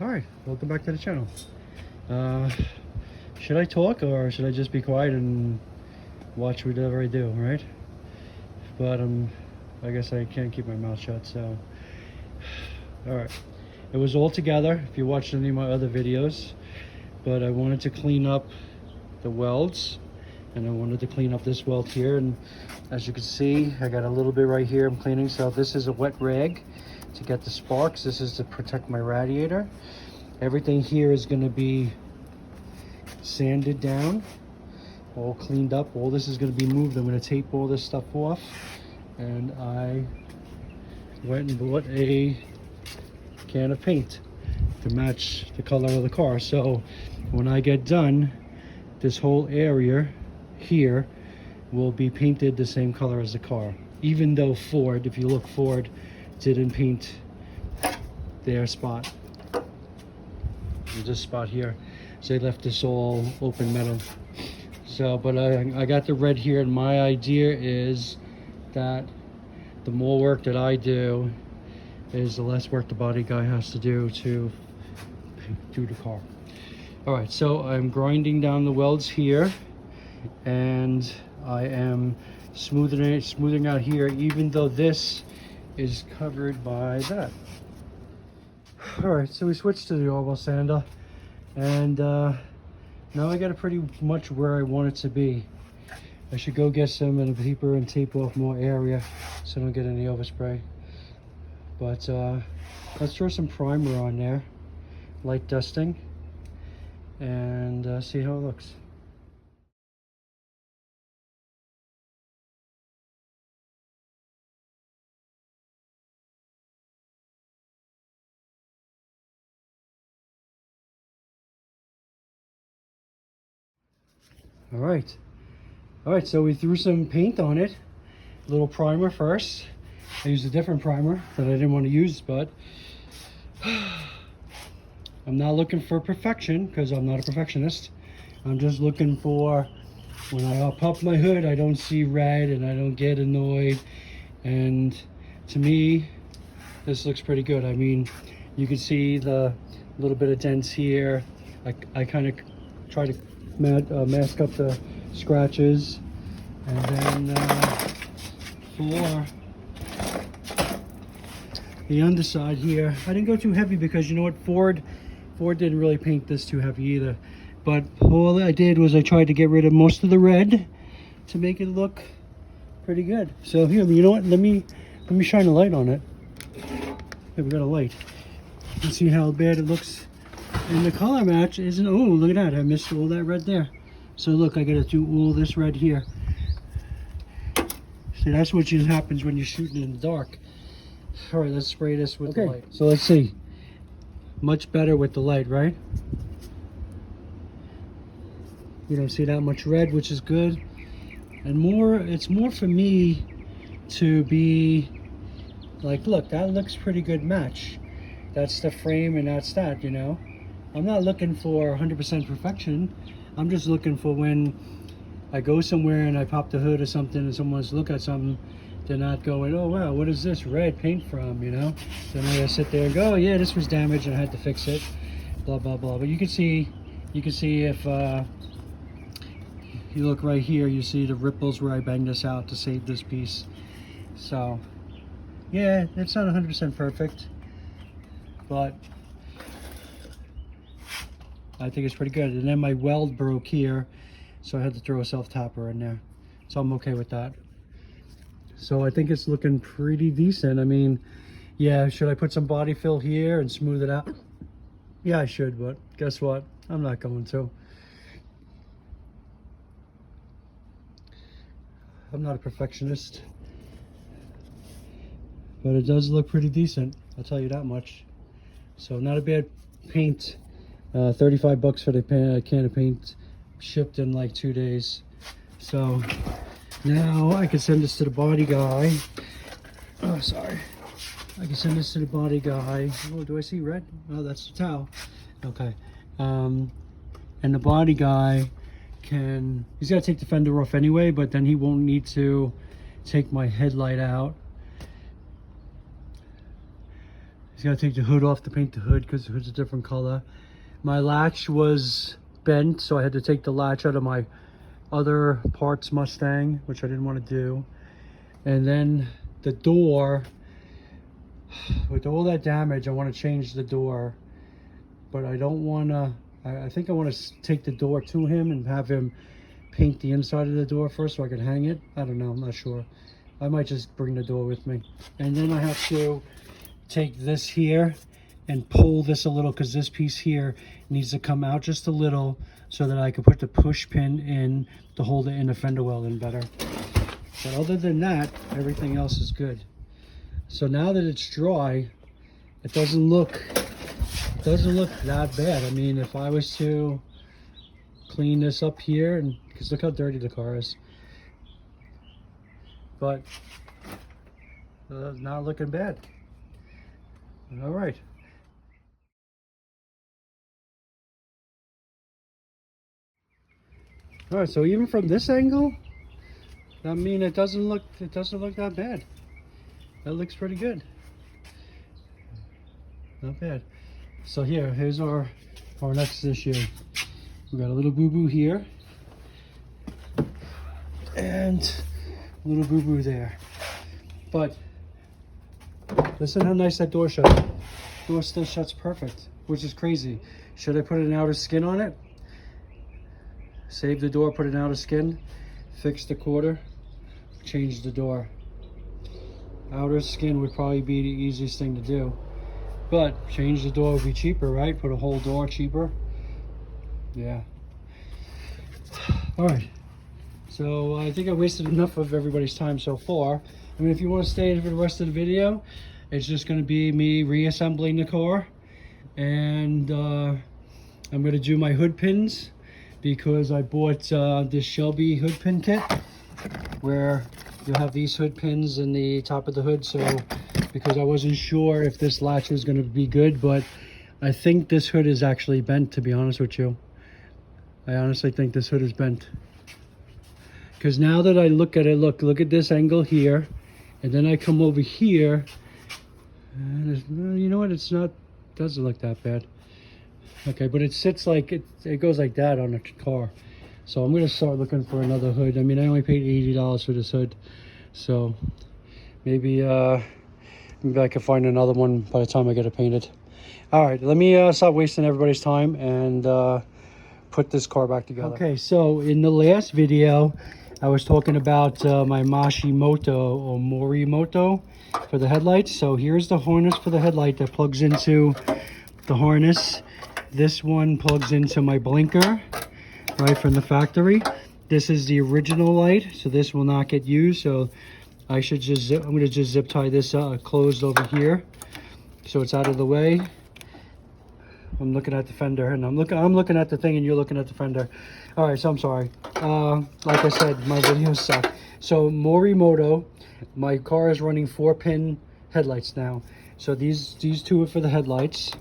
Alright, welcome back to the channel. Should I talk or should I just be quiet and watch whatever I do, right? But I guess I can't keep my mouth shut, so alright. It was all together if you watched any of my other videos, but I wanted to clean up the welds and I wanted to clean up this weld here, and as you can see I got a little bit right here I'm cleaning. So this is a wet rag to get the sparks. This is to protect my radiator. Everything here is going to be sanded down, all cleaned up. All this is going to be moved. I'm going to tape all this stuff off, and I went and bought a can of paint to match the color of the car. So when I get done, this whole area here will be painted the same color as the car, even though Ford, if you look, Ford didn't paint their spot, this spot here, so they left this all open metal. So but I got the red here, and my idea is that the more work that I do is the less work the body guy has to do the car. All right, so I'm grinding down the welds here, and I am smoothing out here, even though this is covered by that. All right, so we switched to the oval sander, and now I got it pretty much where I want it to be. I should go get some and a paper and tape off more area so I don't get any overspray. But let's throw some primer on there, light dusting, and see how it looks. All right, so we threw some paint on it, a little primer first. I used a different primer that I didn't want to use, but I'm not looking for perfection because I'm not a perfectionist. I'm just looking for, when I pop my hood, I don't see red and I don't get annoyed. And to me, this looks pretty good. I mean, you can see the little bit of dents here. I kind of try to mask up the scratches, and then for the underside here, I didn't go too heavy because you know what, Ford didn't really paint this too heavy either. But all I did was I tried to get rid of most of the red to make it look pretty good. So here, you know what? Let me shine a light on it. Here, we got a light. You can see how bad it looks. And the color match isn't, oh, look at that. I missed all that red there. So look, I gotta do all this red here. See, that's what just happens when you're shooting in the dark. All right, let's spray this with the light. So let's see. Much better with the light, right? You don't see that much red, which is good. And more, it's more for me to be like, look, that looks pretty good match. That's the frame and that's that, you know. I'm not looking for 100% perfection. I'm just looking for when I go somewhere and I pop the hood or something and someone's look at something, they're not going, oh wow, what is this red paint from, you know? Then I gotta sit there and go, oh yeah, this was damaged and I had to fix it, blah blah blah. But you can see if you look right here, you see the ripples where I banged this out to save this piece. So yeah, it's not 100% perfect, but I think it's pretty good. And then my weld broke here, so I had to throw a self-tapper in there. So I'm okay with that. So I think it's looking pretty decent. I mean, yeah, should I put some body fill here and smooth it out? Yeah, I should, but guess what? I'm not going to. I'm not a perfectionist. But it does look pretty decent, I'll tell you that much. So not a bad paint. 35 bucks for the can of paint, shipped in like 2 days. So now I can send this to the body guy. Oh, sorry. I can send this to the body guy. Oh, do I see red? Oh, that's the towel. Okay. And the body guy he's got to take the fender off anyway, but then he won't need to take my headlight out. He's got to take the hood off to paint the hood because the hood's a different color. My latch was bent, so I had to take the latch out of my other parts Mustang, which I didn't want to do. And then the door, with all that damage, I want to change the door, but I don't want to. I think I want to take the door to him and have him paint the inside of the door first so I can hang it. I don't know, I'm not sure. I might just bring the door with me. And then I have to take this here and pull this a little, because this piece here needs to come out just a little so that I can put the push pin in to hold the inner fender well in better. But other than that, everything else is good. So now that it's dry, it doesn't look that bad. I mean, if I was to clean this up here, and because look how dirty the car is, but not looking bad. All right. All right, so even from this angle, I mean, it doesn't look that bad. That looks pretty good. Not bad. So here's our next issue. We got a little boo-boo here and a little boo-boo there. But listen how nice that door shuts. Door still shuts perfect, which is crazy. Should I put an outer skin on it? Save the door, put an outer skin, fix the quarter, change the door. Outer skin would probably be the easiest thing to do. But change the door would be cheaper, right? Put a whole door, cheaper. Yeah. All right. So I think I wasted enough of everybody's time so far. I mean, if you want to stay for the rest of the video, it's just going to be me reassembling the car. And I'm going to do my hood pins because I bought this Shelby hood pin kit where you'll have these hood pins in the top of the hood. So because I wasn't sure if this latch was going to be good, but I think this hood is actually bent, to be honest with you. I honestly think this hood is bent. Because now that I look at it, look at this angle here, and then I come over here, and you know what, doesn't look that bad. Okay, but it sits like, it goes like that on a car. So I'm going to start looking for another hood. I mean, I only paid $80 for this hood, so maybe I can find another one by the time I get it painted. All right, let me stop wasting everybody's time and put this car back together. Okay, so in the last video, I was talking about my Mashimoto or Morimoto for the headlights. So here's the harness for the headlight that plugs into the harness. This one plugs into my blinker, right from the factory. This is the original light, so this will not get used. So I should I'm going to just zip tie this closed over here, so it's out of the way. I'm looking at the fender, and I'm looking at the thing, and you're looking at the fender. All right, so I'm sorry. Like I said, my videos suck. So Morimoto, my car is running 4-pin headlights now. So these two are for the headlights,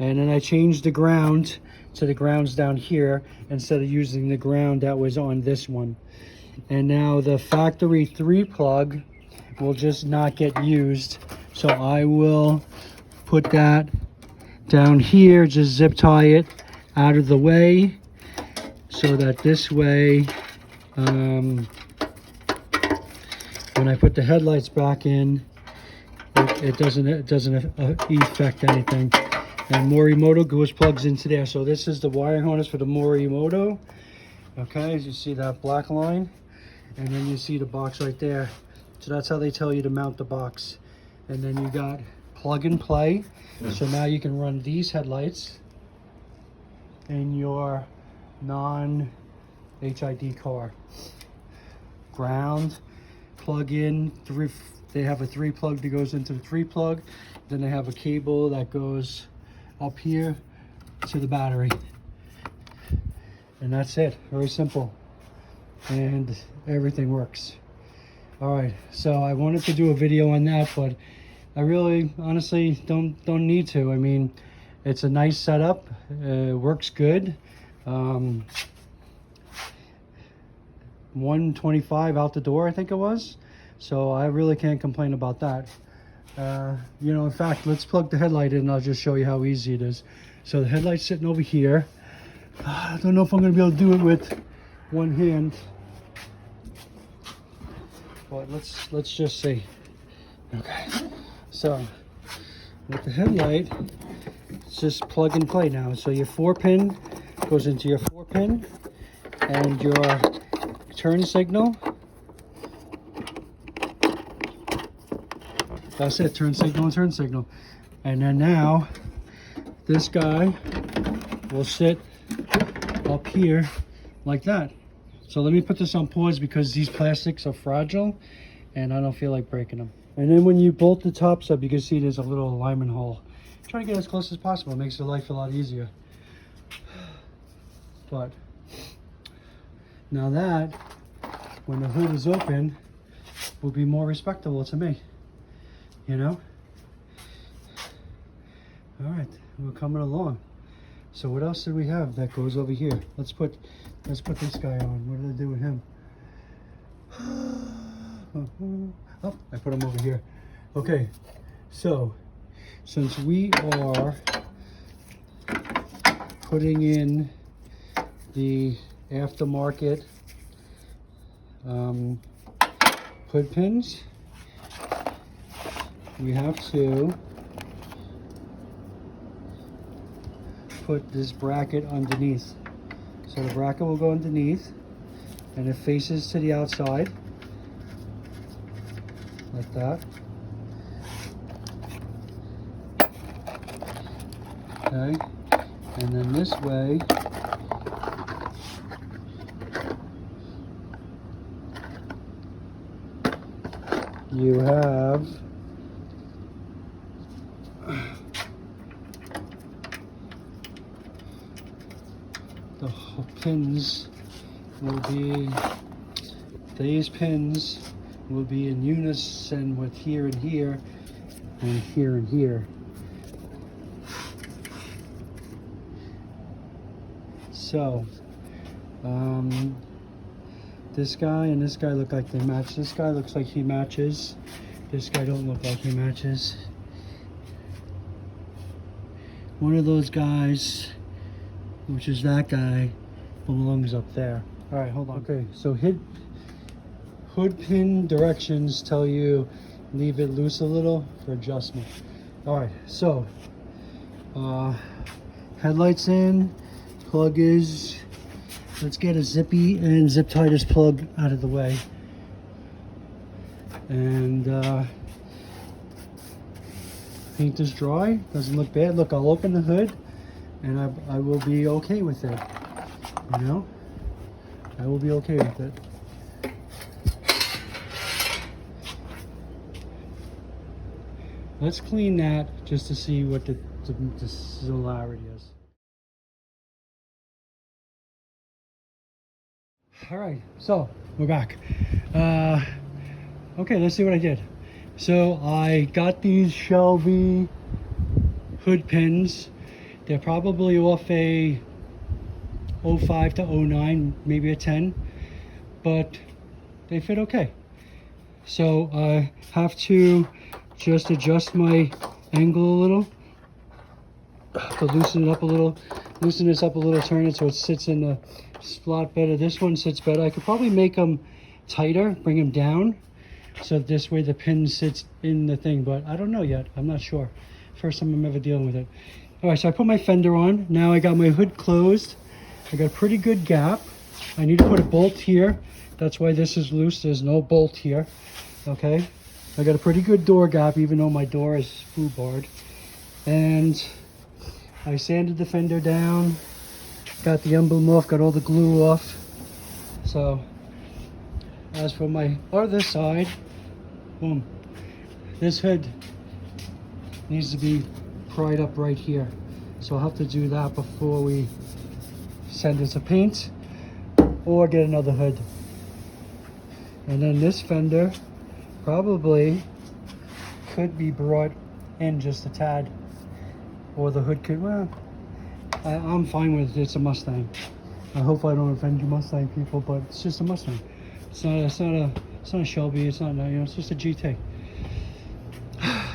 and then I changed the ground to the grounds down here instead of using the ground that was on this one. And now the factory 3 plug will just not get used. So I will put that down here, just zip tie it out of the way so that this way, when I put the headlights back in, it doesn't affect anything. And Morimoto plugs into there. So this is the wiring harness for the Morimoto. Okay, as you see that black line, and then you see the box right there. So that's how they tell you to mount the box. And then you got plug and play. So now you can run these headlights in your non-HID car. Ground, plug in, they have a 3 plug that goes into the 3 plug. Then they have a cable that goes up here to the battery. And that's it, very simple. And everything works. All right, so I wanted to do a video on that, but I really honestly don't need to. I mean, it's a nice setup, it works good. 125 out the door, I think it was. So I really can't complain about that. You know, in fact, let's plug the headlight in and I'll just show you how easy it is. So the headlight's sitting over here. I don't know if I'm going to be able to do it with one hand, but let's just see. Okay, so with the headlight, it's just plug and play now. So your 4-pin goes into your 4-pin, and your turn signal. That's it, turn signal and turn signal. And then now, this guy will sit up here like that. So let me put this on pause because these plastics are fragile and I don't feel like breaking them. And then when you bolt the tops up, you can see there's a little alignment hole. Try to get as close as possible. It makes your life a lot easier. But now that, when the hood is open, will be more respectable to me. You know? All right, we're coming along. So what else did we have that goes over here? Let's put this guy on. What did I do with him? Oh, I put him over here. Okay, so since we are putting in the aftermarket hood pins, we have to put this bracket underneath. So the bracket will go underneath and it faces to the outside like that. Okay, and then this way you have the pins will be, these pins will be in unison with here and here and here and here. So this guy and this guy look like they match. This guy looks like he matches. This guy don't look like he matches. One of those guys, which is that guy, belongs up there. All right, hold on. Okay, so hood pin directions tell you leave it loose a little for adjustment. All right, so headlights in, plug is, let's get a zippy and zip tie this plug out of the way. And paint is dry, doesn't look bad. Look, I'll open the hood and I will be okay with it, you know? I will be okay with it. Let's clean that just to see what the similarity is. All right, so we're back. Okay, let's see what I did. So I got these Shelby hood pins. They're probably off a 05 to 09, maybe a 10, but they fit okay. So I have to just adjust my angle a little, to loosen it up a little, loosen this up a little, turn it so it sits in the slot better. This one sits better. I could probably make them tighter, bring them down, so this way the pin sits in the thing, but I don't know yet. I'm not sure. First time I'm ever dealing with it. All right, so I put my fender on. Now I got my hood closed. I got a pretty good gap. I need to put a bolt here. That's why this is loose. There's no bolt here. Okay. I got a pretty good door gap, even though my door is foo-barred. And I sanded the fender down. Got the emblem off. Got all the glue off. So as for my other side, boom. This hood needs to be pried up right here. So I'll have to do that before we send it to paint or get another hood. And then this fender probably could be brought in just a tad, or the hood could, well, I'm fine with it. It's a Mustang. I hope I don't offend you Mustang people, but it's just a Mustang. It's not a Shelby. It's not, you know, it's just a GT.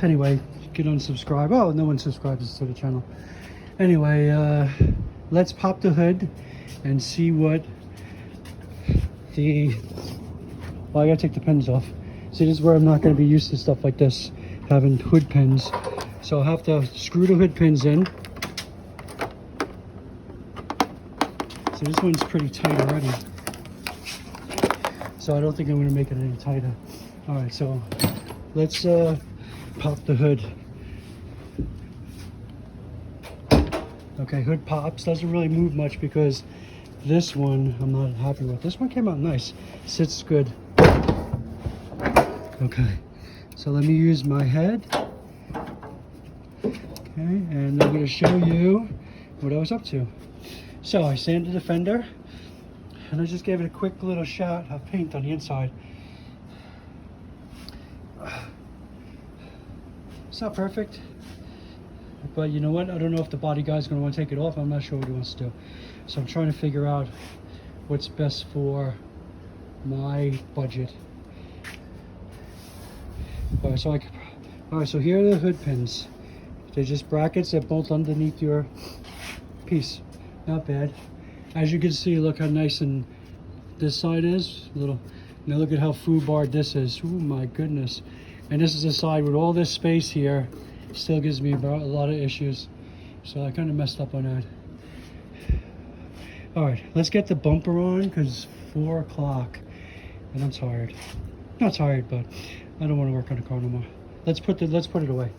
Anyway, you can unsubscribe. Oh, no one subscribes to the channel. Anyway, let's pop the hood and see what the... Well, I gotta take the pins off. See, this is where I'm not gonna be used to stuff like this, having hood pins. So I'll have to screw the hood pins in. So this one's pretty tight already. So I don't think I'm gonna make it any tighter. All right, so let's pop the hood. Okay, hood pops, doesn't really move much because this one I'm not happy with. This one came out nice, sits good. Okay, so let me use my head. Okay, and I'm gonna show you what I was up to. So I sanded the fender and I just gave it a quick little shot of paint on the inside. It's not perfect, but you know what? I don't know if the body guy's going to want to take it off. I'm not sure what he wants to do. So I'm trying to figure out what's best for my budget. Alright, so here are the hood pins. They're just brackets that bolt underneath your piece. Not bad. As you can see, look how nice and this side is. Now look at how foobarred this is. Oh my goodness. And this is the side with all this space here. Still gives me a lot of issues. So I kind of messed up on that. Alright, let's get the bumper on because it's 4 o'clock and I'm tired. Not tired, but I don't want to work on the car no more. Let's put it away.